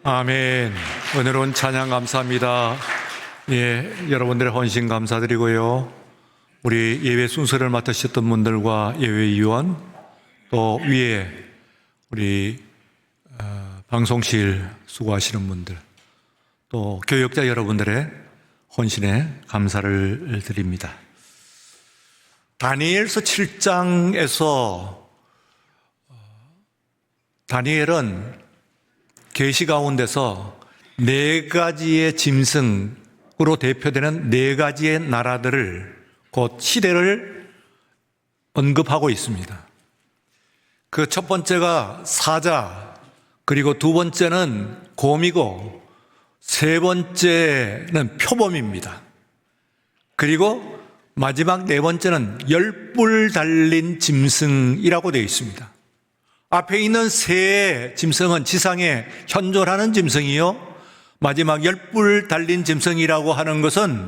아멘. 은혜로운 찬양 감사합니다. 예, 여러분들의 헌신 감사드리고요. 우리 예배 순서를 맡으셨던 분들과 예배위원, 또 위에 우리 방송실 수고하시는 분들, 또 교역자 여러분들의 헌신에 감사를 드립니다. 다니엘서 7장에서 다니엘은 계시 가운데서 네 가지의 짐승으로 대표되는 네 가지의 나라들을, 곧 시대를 언급하고 있습니다. 그 첫 번째가 사자, 그리고 두 번째는 곰이고, 세 번째는 표범입니다. 그리고 마지막 네 번째는 열뿔 달린 짐승이라고 되어 있습니다. 앞에 있는 세 짐승은 지상에 현존하는 짐승이요, 마지막 열뿔 달린 짐승이라고 하는 것은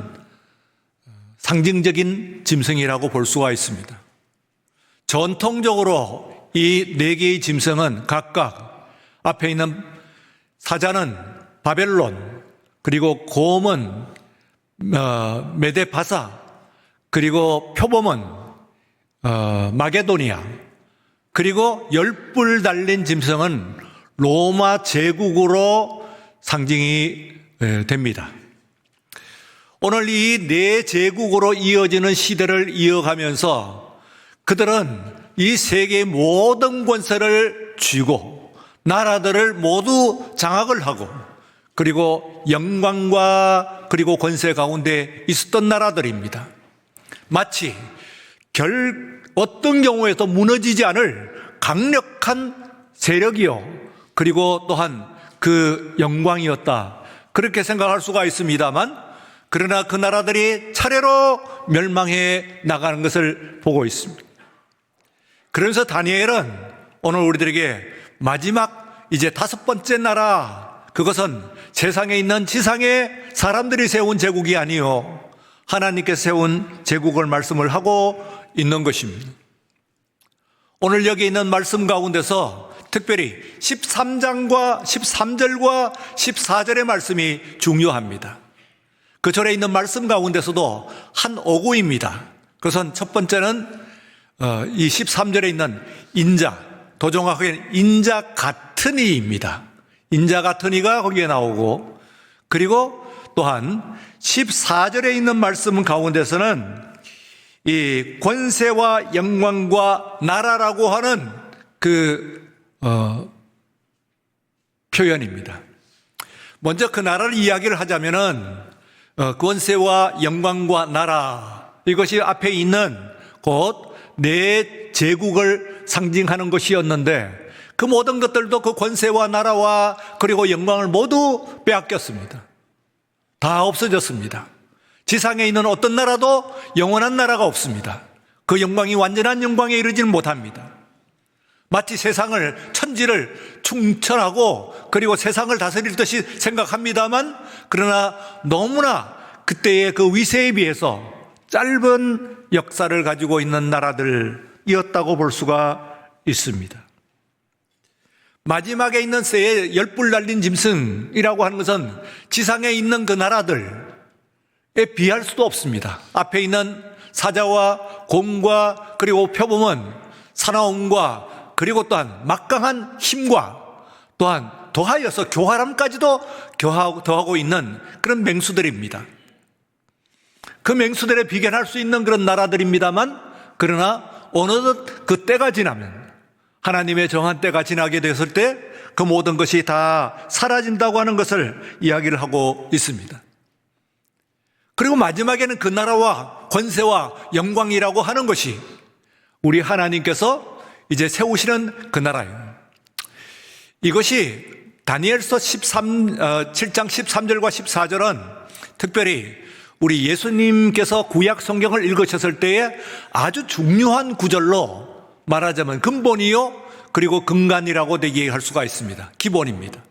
상징적인 짐승이라고 볼 수가 있습니다. 전통적으로 이 네 개의 짐승은 각각 앞에 있는 사자는 바벨론, 그리고 곰은 메데바사, 그리고 표범은 마게도니아, 그리고 열뿔 달린 짐승은 로마 제국으로 상징이 됩니다. 오늘 이 네 제국으로 이어지는 시대를 이어가면서 그들은 이 세계의 모든 권세를 쥐고 나라들을 모두 장악을 하고, 그리고 영광과 그리고 권세 가운데 있었던 나라들입니다. 마치 어떤 경우에도 무너지지 않을 강력한 세력이요, 그리고 또한 그 영광이었다, 그렇게 생각할 수가 있습니다만, 그러나 그 나라들이 차례로 멸망해 나가는 것을 보고 있습니다. 그래서 다니엘은 오늘 우리들에게 마지막 이제 다섯 번째 나라, 그것은 세상에 있는 지상의 사람들이 세운 제국이 아니요, 하나님께서 세운 제국을 말씀을 하고 있는 것입니다. 오늘 여기 있는 말씀 가운데서 특별히 13장과 13절과 14절의 말씀이 중요합니다. 그 절에 있는 말씀 가운데서도 한 어구입니다. 그것은 첫 번째는 이 13절에 있는 인자, 더 정확하게 인자 같은 이입니다. 인자 같은 이가 거기에 나오고, 그리고 또한 14절에 있는 말씀 가운데서는 이 권세와 영광과 나라라고 하는 표현입니다. 먼저 그 나라를 이야기를 하자면은 권세와 영광과 나라, 이것이 앞에 있는 곧 네 제국을 상징하는 것이었는데, 그 모든 것들도 그 권세와 나라와 그리고 영광을 모두 빼앗겼습니다. 다 없어졌습니다. 지상에 있는 어떤 나라도 영원한 나라가 없습니다. 그 영광이 완전한 영광에 이르지는 못합니다. 마치 세상을, 천지를 충천하고 그리고 세상을 다스릴 듯이 생각합니다만, 그러나 너무나 그때의 그 위세에 비해서 짧은 역사를 가지고 있는 나라들이었다고 볼 수가 있습니다. 마지막에 있는 새의 열뿔 달린 짐승이라고 하는 것은 지상에 있는 그 나라들 비할 수도 없습니다. 앞에 있는 사자와 곰과 그리고 표범은 사나움과 그리고 또한 막강한 힘과 또한 더하여서 교활함까지도 더하고 있는 그런 맹수들입니다. 그 맹수들에 비견할 수 있는 그런 나라들입니다만, 그러나 어느덧 그 때가 지나면, 하나님의 정한 때가 지나게 됐을 때 그 모든 것이 다 사라진다고 하는 것을 이야기를 하고 있습니다. 그리고 마지막에는 그 나라와 권세와 영광이라고 하는 것이 우리 하나님께서 이제 세우시는 그 나라예요. 이것이 다니엘서 7장 13절과 14절은 특별히 우리 예수님께서 구약 성경을 읽으셨을 때에 아주 중요한 구절로 말하자면 근본이요, 그리고 근간이라고 얘기할 수가 있습니다. 기본입니다.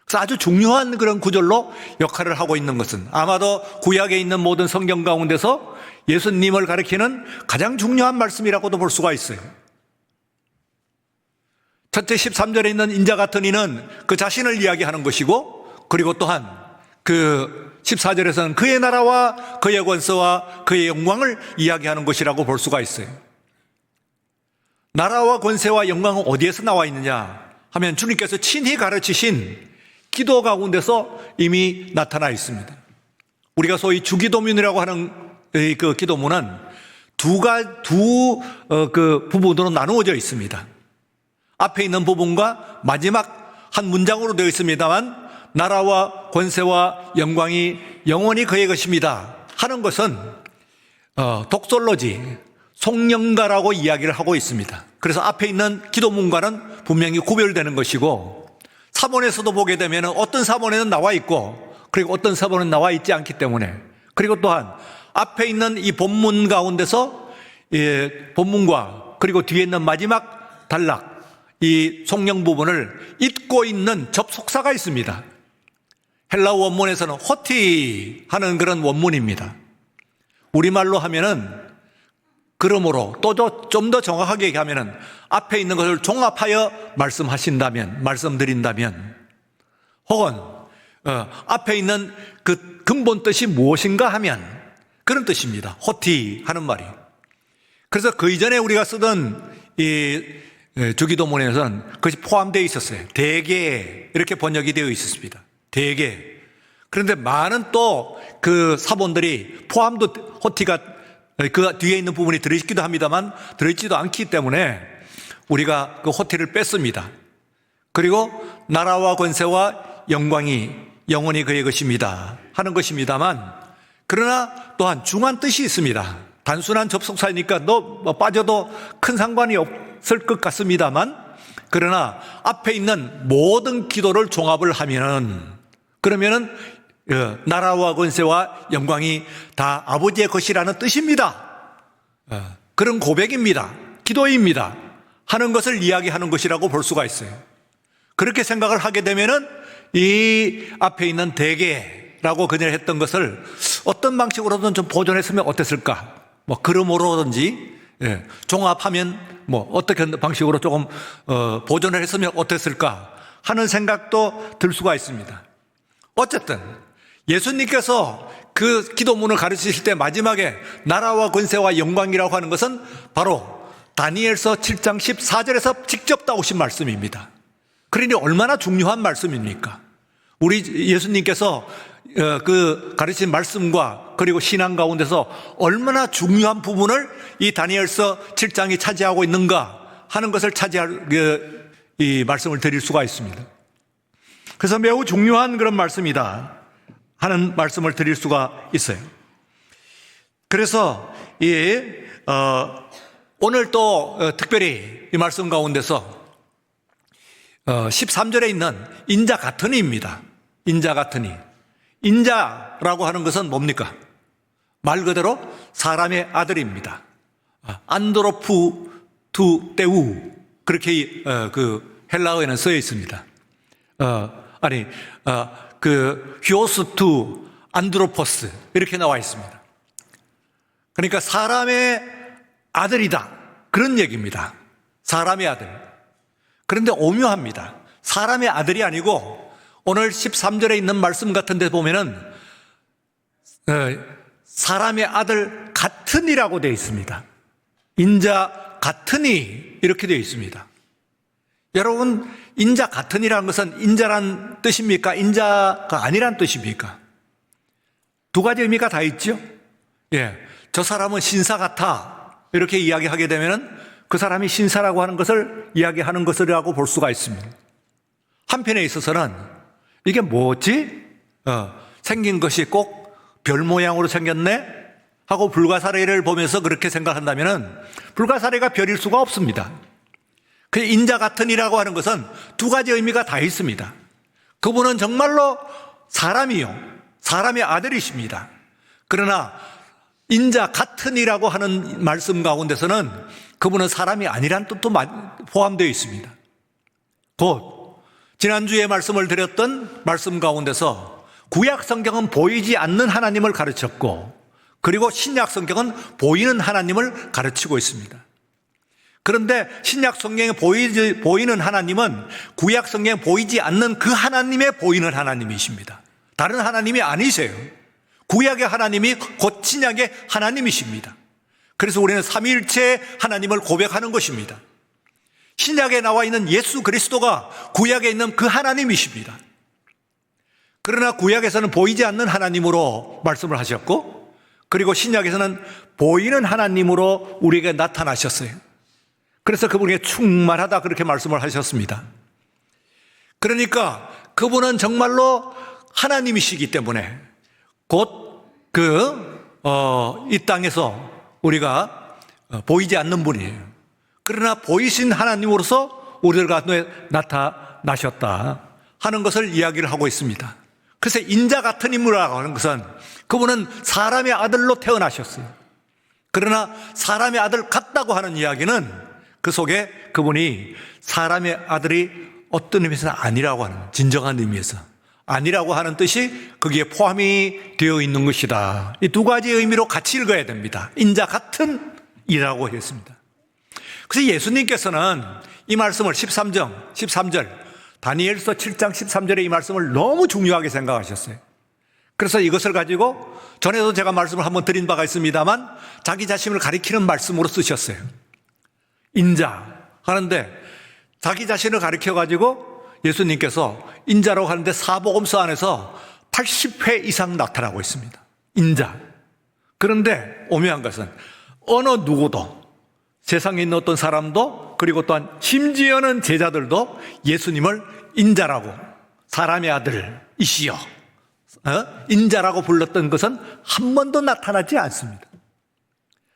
그래서 아주 중요한 그런 구절로 역할을 하고 있는 것은 아마도 구약에 있는 모든 성경 가운데서 예수님을 가리키는 가장 중요한 말씀이라고도 볼 수가 있어요. 첫째 13절에 있는 인자 같은 이는 그 자신을 이야기하는 것이고, 그리고 또한 그 14절에서는 그의 나라와 그의 권세와 그의 영광을 이야기하는 것이라고 볼 수가 있어요. 나라와 권세와 영광은 어디에서 나와 있느냐 하면 주님께서 친히 가르치신 기도 가운데서 이미 나타나 있습니다. 우리가 소위 주기도문이라고 하는 그 기도문은 두 부분으로 나누어져 있습니다. 앞에 있는 부분과 마지막 한 문장으로 되어 있습니다만, 나라와 권세와 영광이 영원히 그의 것입니다 하는 것은 독솔로지, 속령가라고 이야기를 하고 있습니다. 그래서 앞에 있는 기도문과는 분명히 구별되는 것이고, 사본에서도 보게 되면 어떤 사본에는 나와 있고, 그리고 어떤 사본은 나와 있지 않기 때문에, 그리고 또한 앞에 있는 이 본문 가운데서 본문과 그리고 뒤에 있는 마지막 단락, 이 속령 부분을 잇고 있는 접속사가 있습니다. 헬라어 원문에서는 호티 하는 그런 원문입니다. 우리말로 하면은 그러므로, 또 좀 더 정확하게 얘기하면은 앞에 있는 것을 종합하여 말씀드린다면, 혹은 앞에 있는 그 근본 뜻이 무엇인가 하면 그런 뜻입니다. 호티 하는 말이. 그래서 그 이전에 우리가 쓰던 이 주기도문에서는 그것이 포함되어 있었어요. 대개 이렇게 번역이 되어 있었습니다. 대개. 그런데 많은 또 그 사본들이 포함도 호티가 그 뒤에 있는 부분이 들어있기도 합니다만 들어있지도 않기 때문에 우리가 그 호티를 뺐습니다. 그리고 나라와 권세와 영광이 영원히 그의 것입니다 하는 것입니다만, 그러나 또한 중한 뜻이 있습니다. 단순한 접속사니까 빠져도 큰 상관이 없을 것 같습니다만, 그러나 앞에 있는 모든 기도를 종합을 그러면은 나라와 권세와 영광이 다 아버지의 것이라는 뜻입니다. 그런 고백입니다. 기도입니다 하는 것을 이야기하는 것이라고 볼 수가 있어요. 그렇게 생각을 하게 되면은 이 앞에 있는 대개라고 그냥 했던 것을 어떤 방식으로든 좀 보존했으면 어땠을까? 그러므로든지 종합하면 어떻게 방식으로 조금 보존을 했으면 어땠을까 하는 생각도 들 수가 있습니다. 어쨌든 예수님께서 그 기도문을 가르치실 때 마지막에 나라와 권세와 영광이라고 하는 것은 바로 다니엘서 7장 14절에서 직접 나오신 말씀입니다. 그러니 얼마나 중요한 말씀입니까? 우리 예수님께서 그 가르친 말씀과 그리고 신앙 가운데서 얼마나 중요한 부분을 이 다니엘서 7장이 차지하고 있는가 하는 것을 이 말씀을 드릴 수가 있습니다. 그래서 매우 중요한 그런 말씀이다 하는 말씀을 드릴 수가 있어요. 그래서 오늘 또 특별히 이 말씀 가운데서 13절에 있는 인자 같은 이입니다. 인자 같은 이. 인자라고 하는 것은 뭡니까? 말 그대로 사람의 아들입니다. 안드로프 투 때우, 그렇게 그 헬라어에는 쓰여 있습니다. 휴오스 투 안드로포스 이렇게 나와 있습니다. 그러니까 사람의 아들이다, 그런 얘기입니다. 사람의 아들. 그런데 오묘합니다. 사람의 아들이 아니고 오늘 13절에 있는 말씀 같은 데 보면은 사람의 아들 같은 이라고 되어 있습니다. 인자 같은 이 이렇게 되어 있습니다. 여러분, 인자 같은 이라는 것은 인자란 뜻입니까? 인자가 아니란 뜻입니까? 두 가지 의미가 다 있죠. 저 사람은 신사 같아 이렇게 이야기하게 되면은 그 사람이 신사라고 하는 것을 이야기하는 것이라고 볼 수가 있습니다. 한편에 있어서는 이게 뭐지? 생긴 것이 꼭 별 모양으로 생겼네? 하고 불가사리를 보면서 그렇게 생각한다면은 불가사리가 별일 수가 없습니다. 그 인자 같은 이라고 하는 것은 두 가지 의미가 다 있습니다. 그분은 정말로 사람이요, 사람의 아들이십니다. 그러나 인자 같은 이라고 하는 말씀 가운데서는 그분은 사람이 아니란 뜻도 포함되어 있습니다. 곧 지난주에 말씀을 드렸던 말씀 가운데서 구약 성경은 보이지 않는 하나님을 가르쳤고, 그리고 신약 성경은 보이는 하나님을 가르치고 있습니다. 그런데 신약 성경에 보이는 하나님은 구약 성경에 보이지 않는 그 하나님의 보이는 하나님이십니다. 다른 하나님이 아니세요. 구약의 하나님이 곧 신약의 하나님이십니다. 그래서 우리는 삼위일체 하나님을 고백하는 것입니다. 신약에 나와 있는 예수 그리스도가 구약에 있는 그 하나님이십니다. 그러나 구약에서는 보이지 않는 하나님으로 말씀을 하셨고, 그리고 신약에서는 보이는 하나님으로 우리에게 나타나셨어요. 그래서 그분에게 충만하다 그렇게 말씀을 하셨습니다. 그러니까 그분은 정말로 하나님이시기 때문에 곧 이 땅에서 우리가 보이지 않는 분이에요. 그러나 보이신 하나님으로서 우리들 가운데 나타나셨다 하는 것을 이야기를 하고 있습니다. 그래서 인자 같은 인물이라고 하는 것은 그분은 사람의 아들로 태어나셨어요. 그러나 사람의 아들 같다고 하는 이야기는 그 속에 그분이 사람의 아들이 어떤 의미에서는 아니라고 하는, 진정한 의미에서 아니라고 하는 뜻이 거기에 포함이 되어 있는 것이다. 이 두 가지 의미로 같이 읽어야 됩니다. 인자 같은 이라고 했습니다. 그래서 예수님께서는 이 말씀을 13절 다니엘서 7장 13절의 이 말씀을 너무 중요하게 생각하셨어요. 그래서 이것을 가지고 전에도 제가 말씀을 한번 드린 바가 있습니다만 자기 자신을 가리키는 말씀으로 쓰셨어요. 인자 하는데 자기 자신을 가리켜가지고 예수님께서 인자라고 하는데 사복음서 안에서 80회 이상 나타나고 있습니다. 인자. 그런데 오묘한 것은 어느 누구도 세상에 있는 어떤 사람도 그리고 또한 심지어는 제자들도 예수님을 인자라고 사람의 아들이시여 인자라고 불렀던 것은 한 번도 나타나지 않습니다.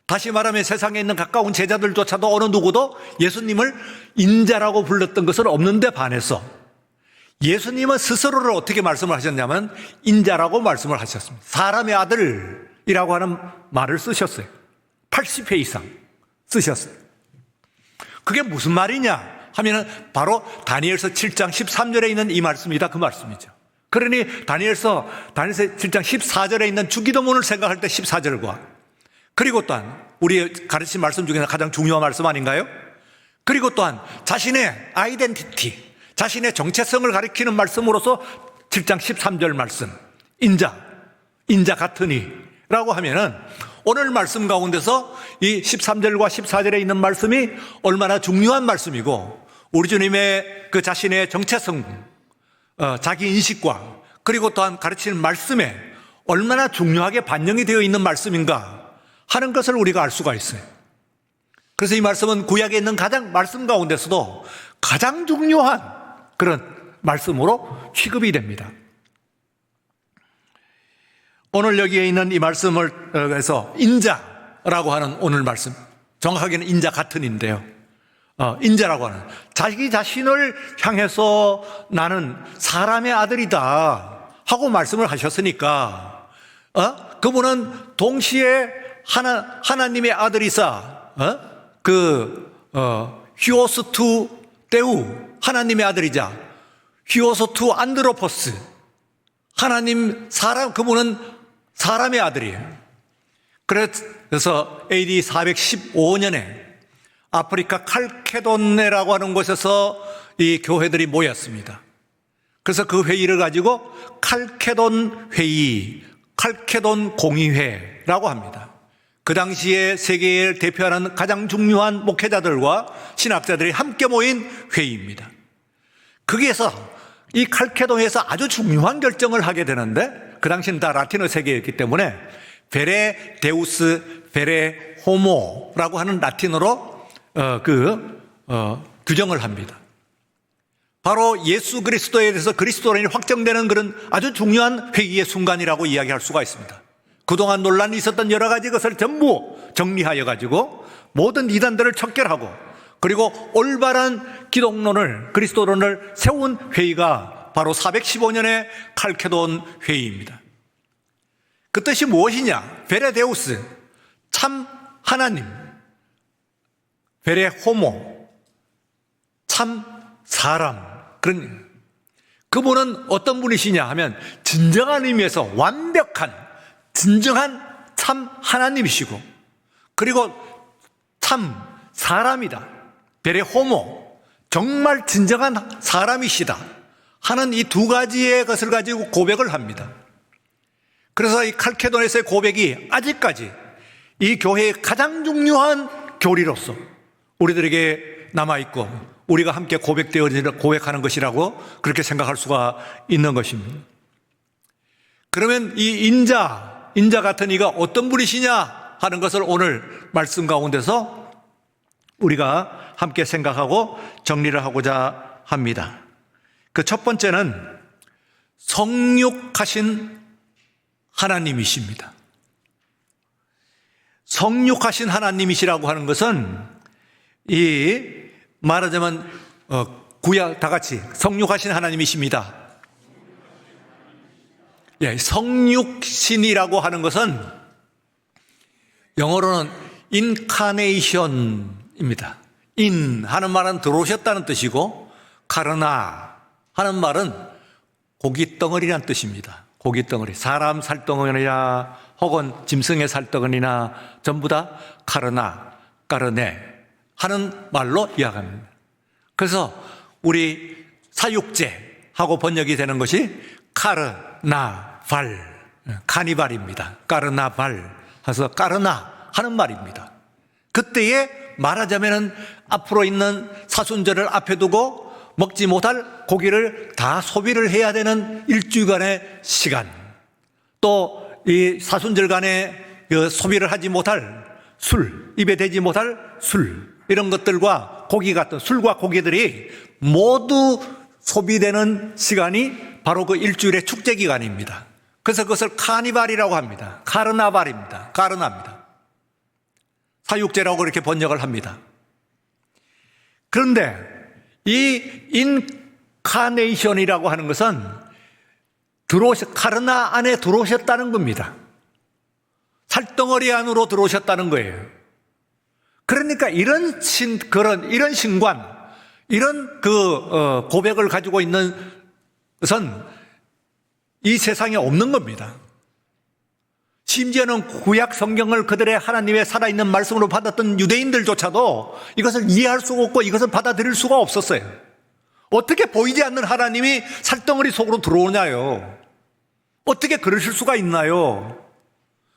다시 말하면 세상에 있는 가까운 제자들조차도 어느 누구도 예수님을 인자라고 불렀던 것은 없는데 반해서 예수님은 스스로를 어떻게 말씀을 하셨냐면 인자라고 말씀을 하셨습니다. 사람의 아들이라고 하는 말을 쓰셨어요. 80회 이상 쓰셨어요. 그게 무슨 말이냐 하면은 바로 다니엘서 7장 13절에 있는 이 말씀이다 그 말씀이죠. 그러니 다니엘서 7장 14절에 있는 주기도문을 생각할 때 14절과 그리고 또한 우리 가르친 말씀 중에서 가장 중요한 말씀 아닌가요? 그리고 또한 자신의 아이덴티티, 자신의 정체성을 가리키는 말씀으로서 7장 13절 말씀, 인자 같으니 라고 하면은 오늘 말씀 가운데서 이 13절과 14절에 있는 말씀이 얼마나 중요한 말씀이고 우리 주님의 그 자신의 정체성, 자기 인식과 그리고 또한 가르치는 말씀에 얼마나 중요하게 반영이 되어 있는 말씀인가 하는 것을 우리가 알 수가 있어요. 그래서 이 말씀은 구약에 있는 말씀 가운데서도 가장 중요한 그런 말씀으로 취급이 됩니다. 오늘 여기에 있는 이 말씀을 해서 인자라고 하는 오늘 말씀, 정확하게는 인자 같은 인데요. 인자라고 하는 자기 자신을 향해서 나는 사람의 아들이다 하고 말씀을 하셨으니까 그분은 동시에 하나님의 아들이사 히오스 투 데우 하나님의 아들이자 히오스 투 안드로포스 하나님 사람 그분은 사람의 아들이에요. 그래서 AD 415년에 아프리카 칼케돈네라고 하는 곳에서 이 교회들이 모였습니다. 그래서 그 회의를 가지고 칼케돈 회의, 칼케돈 공의회라고 합니다. 그 당시에 세계를 대표하는 가장 중요한 목회자들과 신학자들이 함께 모인 회의입니다. 거기에서 이 칼케돈에서 아주 중요한 결정을 하게 되는데 그 당시는 다 라틴어 세계였기 때문에 베레 데우스 베레 호모라고 하는 라틴어로 규정을 합니다. 바로 예수 그리스도에 대해서 그리스도인이 확정되는 그런 아주 중요한 회의의 순간이라고 이야기할 수가 있습니다. 그동안 논란이 있었던 여러 가지 것을 전부 정리하여 가지고 모든 이단들을 척결하고 그리고 올바른 기독론을 그리스도론을 세운 회의가 바로 415년의 칼케돈 회의입니다. 그 뜻이 무엇이냐? 베레데우스 참 하나님, 베레 호모 참 사람. 그분은 어떤 분이시냐 하면 진정한 의미에서 완벽한 진정한 참 하나님이시고 그리고 참 사람이다. 베레 호모, 정말 진정한 사람이시다 하는 이 두 가지의 것을 가지고 고백을 합니다. 그래서 이 칼케도네스의 고백이 아직까지 이 교회의 가장 중요한 교리로서 우리들에게 남아있고 우리가 함께 고백하는 것이라고 그렇게 생각할 수가 있는 것입니다. 그러면 이 인자 같은 이가 어떤 분이시냐 하는 것을 오늘 말씀 가운데서 우리가 함께 생각하고 정리를 하고자 합니다. 그 첫 번째는 성육하신 하나님이십니다. 성육하신 하나님이시라고 하는 것은 이 말하자면 구약 다 같이 성육하신 하나님이십니다. 예, 성육신이라고 하는 것은 영어로는 incarnation입니다. in 하는 말은 들어오셨다는 뜻이고 카르나 하는 말은 고기 덩어리라는 뜻입니다. 고기 덩어리, 사람 살덩어리나 혹은 짐승의 살덩어리나 전부 다 카르나, 까르네 하는 말로 이야기합니다. 그래서 우리 사육제하고 번역이 되는 것이 카르나발, 카니발입니다. 까르나발 해서 까르나 하는 말입니다. 그때에 말하자면은 앞으로 있는 사순절을 앞에 두고 먹지 못할 고기를 다 소비를 해야 되는 일주일간의 시간, 또 이 사순절간에 소비를 하지 못할 술, 입에 대지 못할 술, 이런 것들과 고기 같은 술과 고기들이 모두 소비되는 시간이 바로 그 일주일의 축제 기간입니다. 그래서 그것을 카니발이라고 합니다. 카르나발입니다. 카르나입니다. 사육제라고 그렇게 번역을 합니다. 그런데 이 인카네이션이라고 하는 것은 카르나 안에 들어오셨다는 겁니다. 살덩어리 안으로 들어오셨다는 거예요. 그러니까 이런 신관, 이런 고백을 가지고 있는 것은 이 세상에 없는 겁니다. 심지어는 구약 성경을 그들의 하나님의 살아있는 말씀으로 받았던 유대인들조차도 이것을 이해할 수가 없고 이것을 받아들일 수가 없었어요. 어떻게 보이지 않는 하나님이 살덩어리 속으로 들어오냐요. 어떻게 그러실 수가 있나요?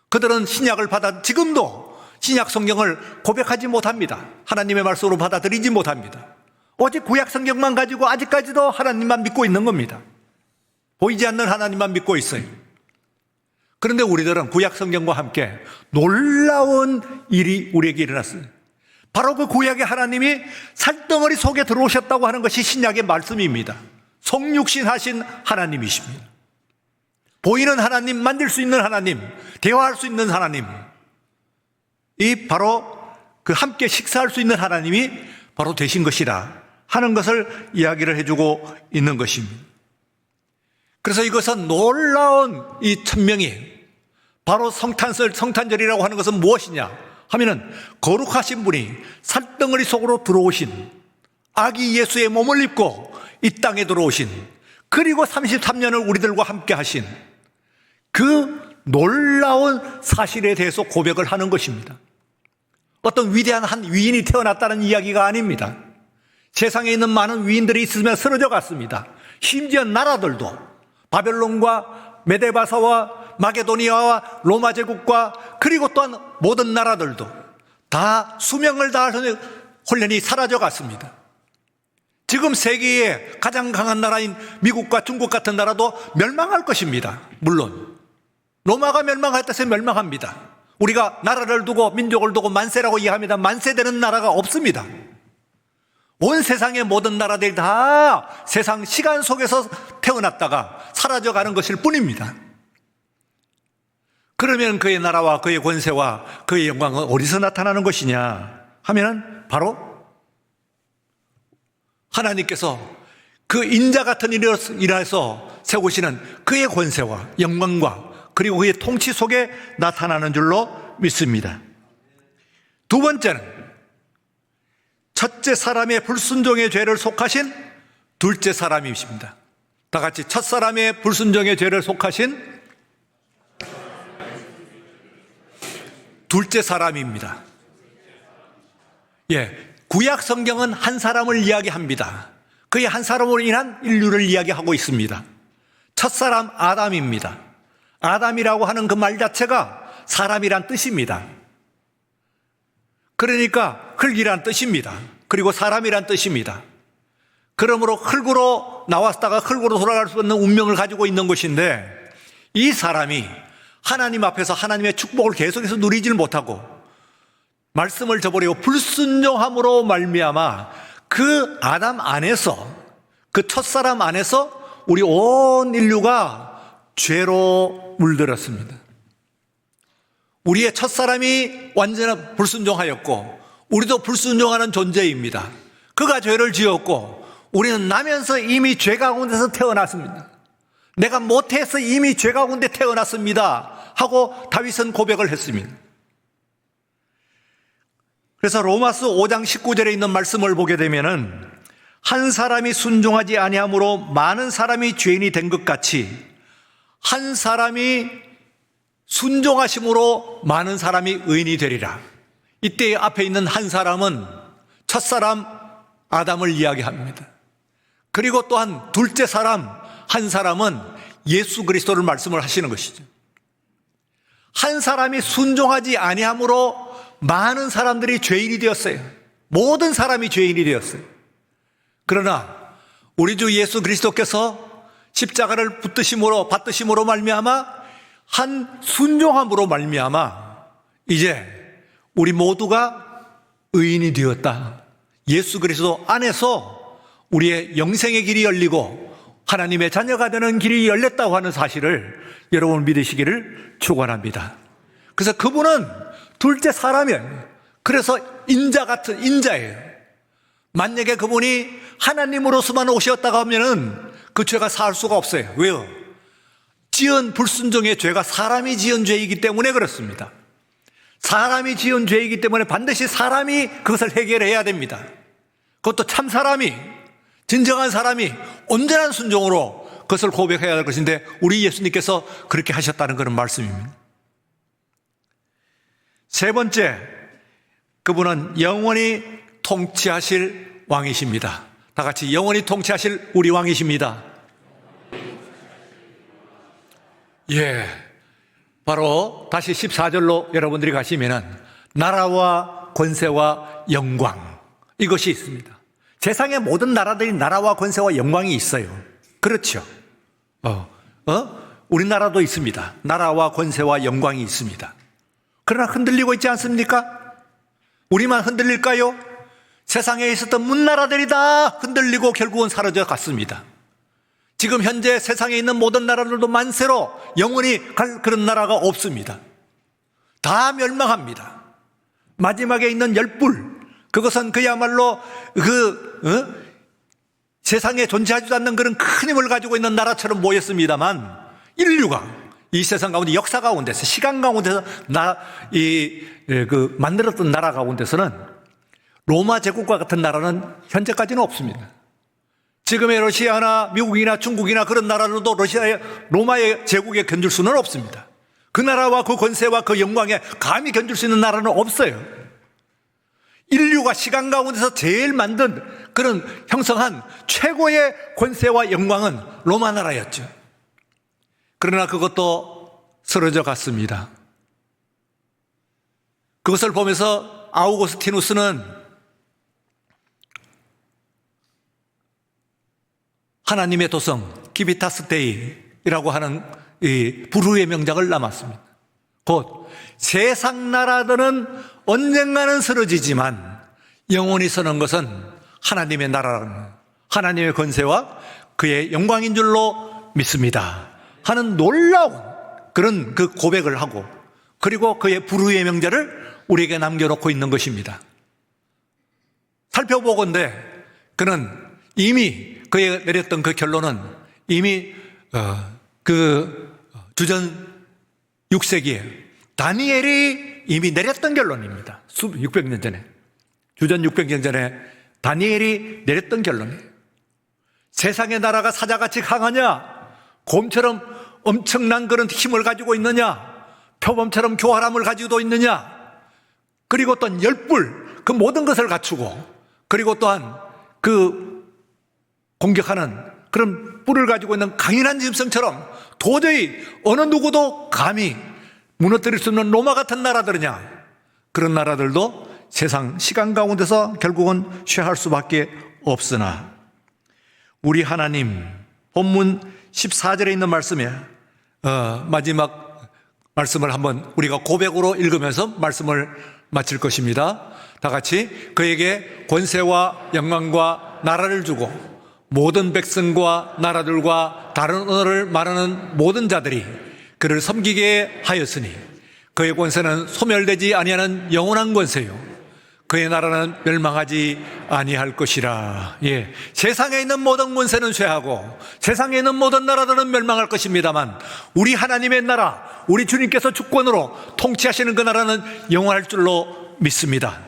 그들은 지금도 신약 성경을 고백하지 못합니다. 하나님의 말씀으로 받아들이지 못합니다. 오직 구약 성경만 가지고 아직까지도 하나님만 믿고 있는 겁니다. 보이지 않는 하나님만 믿고 있어요. 그런데 우리들은 구약 성경과 함께 놀라운 일이 우리에게 일어났어요. 바로 그 구약의 하나님이 살덩어리 속에 들어오셨다고 하는 것이 신약의 말씀입니다. 성육신 하신 하나님이십니다. 보이는 하나님, 만질 수 있는 하나님, 대화할 수 있는 하나님, 이 바로 그 함께 식사할 수 있는 하나님이 바로 되신 것이라 하는 것을 이야기를 해주고 있는 것입니다. 그래서 이것은 놀라운 이 천명이 바로 성탄절이라고 하는 것은 무엇이냐 하면은 거룩하신 분이 살덩어리 속으로 들어오신 아기 예수의 몸을 입고 이 땅에 들어오신, 그리고 33년을 우리들과 함께 하신 그 놀라운 사실에 대해서 고백을 하는 것입니다. 어떤 위대한 한 위인이 태어났다는 이야기가 아닙니다. 세상에 있는 많은 위인들이 있으면 쓰러져 갔습니다. 심지어 나라들도 바벨론과 메데바사와 마게도니아와 로마 제국과 그리고 또한 모든 나라들도 다 수명을 다해서 홀연히 사라져 갔습니다. 지금 세계의 가장 강한 나라인 미국과 중국 같은 나라도 멸망할 것입니다. 물론 로마가 멸망할 때에 멸망합니다. 우리가 나라를 두고 민족을 두고 만세라고 이해합니다. 만세되는 나라가 없습니다. 온 세상의 모든 나라들이 다 세상 시간 속에서 태어났다가 사라져가는 것일 뿐입니다. 그러면 그의 나라와 그의 권세와 그의 영광은 어디서 나타나는 것이냐 하면은 바로 하나님께서 그 인자 같은 일에서 세우시는 그의 권세와 영광과 그리고 그의 통치 속에 나타나는 줄로 믿습니다. 두 번째는 첫째 사람의 불순종의 죄를 속하신 둘째 사람이십니다. 다 같이 첫 사람의 불순종의 죄를 속하신 둘째 사람입니다. 구약 성경은 한 사람을 이야기합니다. 그의 한 사람으로 인한 인류를 이야기하고 있습니다. 첫사람 아담입니다. 아담이라고 하는 그 말 자체가 사람이란 뜻입니다. 그러니까 흙이란 뜻입니다. 그리고 사람이란 뜻입니다. 그러므로 흙으로 나왔다가 흙으로 돌아갈 수 없는 운명을 가지고 있는 것인데, 이 사람이 하나님 앞에서 하나님의 축복을 계속해서 누리질 못하고 말씀을 저버리고 불순종함으로 말미암아 그 아담 안에서, 그 첫사람 안에서 우리 온 인류가 죄로 물들었습니다. 우리의 첫사람이 완전히 불순종하였고 우리도 불순종하는 존재입니다. 그가 죄를 지었고 우리는 나면서 이미 죄 가운데서 태어났습니다. 내가 못해서 이미 죄 가운데 태어났습니다 하고 다윗은 고백을 했습니다. 그래서 로마서 5장 19절에 있는 말씀을 보게 되면은 한 사람이 순종하지 아니함으로 많은 사람이 죄인이 된 것 같이 한 사람이 순종하심으로 많은 사람이 의인이 되리라. 이때 앞에 있는 한 사람은 첫사람 아담을 이야기합니다. 그리고 또한 둘째 사람 한 사람은 예수 그리스도를 말씀을 하시는 것이죠. 한 사람이 순종하지 아니함으로 많은 사람들이 죄인이 되었어요. 모든 사람이 죄인이 되었어요. 그러나 우리 주 예수 그리스도께서 십자가를 받으심으로 말미암아 한 순종함으로 말미암아 이제 우리 모두가 의인이 되었다. 예수 그리스도 안에서 우리의 영생의 길이 열리고 하나님의 자녀가 되는 길이 열렸다고 하는 사실을 여러분 믿으시기를 축원합니다. 그래서 그분은 둘째 사람이에요. 그래서 인자 같은 인자예요. 만약에 그분이 하나님으로서만 오셨다고 하면은 그 죄가 사할 수가 없어요. 왜요? 지은 불순종의 죄가 사람이 지은 죄이기 때문에 그렇습니다. 사람이 지은 죄이기 때문에 반드시 사람이 그것을 해결해야 됩니다. 그것도 참 사람이, 진정한 사람이 온전한 순종으로 그것을 고백해야 할 것인데 우리 예수님께서 그렇게 하셨다는 그런 말씀입니다. 세 번째, 그분은 영원히 통치하실 왕이십니다. 다 같이 영원히 통치하실 우리 왕이십니다. 바로 다시 14절로 여러분들이 가시면은 나라와 권세와 영광, 이것이 있습니다. 세상의 모든 나라들이 나라와 권세와 영광이 있어요. 그렇죠. 우리나라도 있습니다. 나라와 권세와 영광이 있습니다. 그러나 흔들리고 있지 않습니까? 우리만 흔들릴까요? 세상에 있었던 문나라들이 다 흔들리고 결국은 사라져 갔습니다. 지금 현재 세상에 있는 모든 나라들도 만세로 영원히 갈 그런 나라가 없습니다. 다 멸망합니다. 마지막에 있는 열불, 그것은 그야말로 세상에 존재하지도 않는 그런 큰 힘을 가지고 있는 나라처럼 보였습니다만 인류가 이 세상 가운데 역사 가운데서 시간 가운데서 만들었던 나라 가운데서는 로마 제국과 같은 나라는 현재까지는 없습니다. 지금의 러시아나 미국이나 중국이나 그런 나라들도 로마의 제국에 견줄 수는 없습니다. 그 나라와 그 권세와 그 영광에 감히 견줄 수 있는 나라는 없어요. 인류가 시간 가운데서 제일 만든 그런 형성한 최고의 권세와 영광은 로마 나라였죠. 그러나 그것도 쓰러져 갔습니다. 그것을 보면서 아우구스티누스는 하나님의 도성 키비타스 데이라고 하는 이 불후의 명작을 남았습니다. 곧 세상 나라들은 언젠가는 쓰러지지만 영원히 서는 것은 하나님의 나라라는, 하나님의 권세와 그의 영광인 줄로 믿습니다 하는 놀라운 그런 그 고백을 하고, 그리고 그의 불후의 명제를 우리에게 남겨놓고 있는 것입니다. 살펴보건대 그는 이미 그의 내렸던 그 결론은 이미 주전 6세기에 다니엘이 이미 내렸던 결론입니다. 600년 전에, 주전 600년 전에 다니엘이 내렸던 결론이에요. 세상의 나라가 사자같이 강하냐? 곰처럼 엄청난 그런 힘을 가지고 있느냐? 표범처럼 교활함을 가지고 있느냐? 그리고 어떤 열불, 그 모든 것을 갖추고 그리고 또한 그 공격하는 그런 뿔을 가지고 있는 강인한 짐승처럼 도저히 어느 누구도 감히 무너뜨릴 수 없는 로마 같은 나라들이냐, 그런 나라들도 세상 시간 가운데서 결국은 취할 수밖에 없으나 우리 하나님, 본문 14절에 있는 말씀에 마지막 말씀을 한번 우리가 고백으로 읽으면서 말씀을 마칠 것입니다. 다 같이 그에게 권세와 영광과 나라를 주고 모든 백성과 나라들과 다른 언어를 말하는 모든 자들이 그를 섬기게 하였으니 그의 권세는 소멸되지 아니하는 영원한 권세요 그의 나라는 멸망하지 아니할 것이라. 예, 세상에 있는 모든 권세는 쇠하고 세상에 있는 모든 나라들은 멸망할 것입니다만 우리 하나님의 나라, 우리 주님께서 주권으로 통치하시는 그 나라는 영원할 줄로 믿습니다.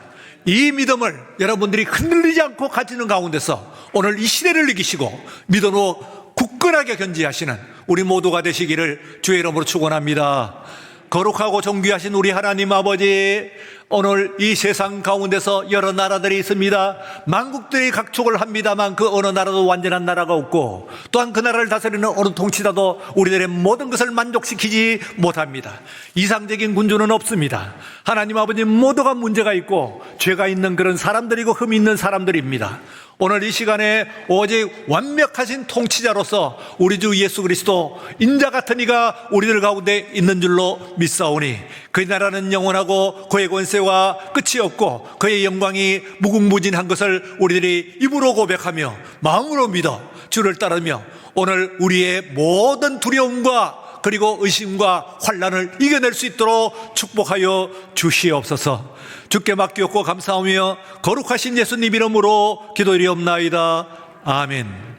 이 믿음을 여러분들이 흔들리지 않고 가지는 가운데서 오늘 이 시대를 이기시고 믿음으로 굳건하게 견지하시는 우리 모두가 되시기를 주의 이름으로 축원합니다. 거룩하고 존귀하신 우리 하나님 아버지, 오늘 이 세상 가운데서 여러 나라들이 있습니다. 만국들이 각축을 합니다만 그 어느 나라도 완전한 나라가 없고 또한 그 나라를 다스리는 어느 통치자도 우리들의 모든 것을 만족시키지 못합니다. 이상적인 군주는 없습니다. 하나님 아버지, 모두가 문제가 있고 죄가 있는 그런 사람들이고 흠이 있는 사람들입니다. 오늘 이 시간에 오직 완벽하신 통치자로서 우리 주 예수 그리스도 인자 같은 이가 우리들 가운데 있는 줄로 믿사오니 그의 나라는 영원하고 그의 권세와 끝이 없고 그의 영광이 무궁무진한 것을 우리들이 입으로 고백하며 마음으로 믿어 주를 따르며 오늘 우리의 모든 두려움과 그리고 의심과 환난을 이겨낼 수 있도록 축복하여 주시옵소서. 주께 맡기옵고 감사하며 거룩하신 예수님 이름으로 기도드리옵나이다. 아멘.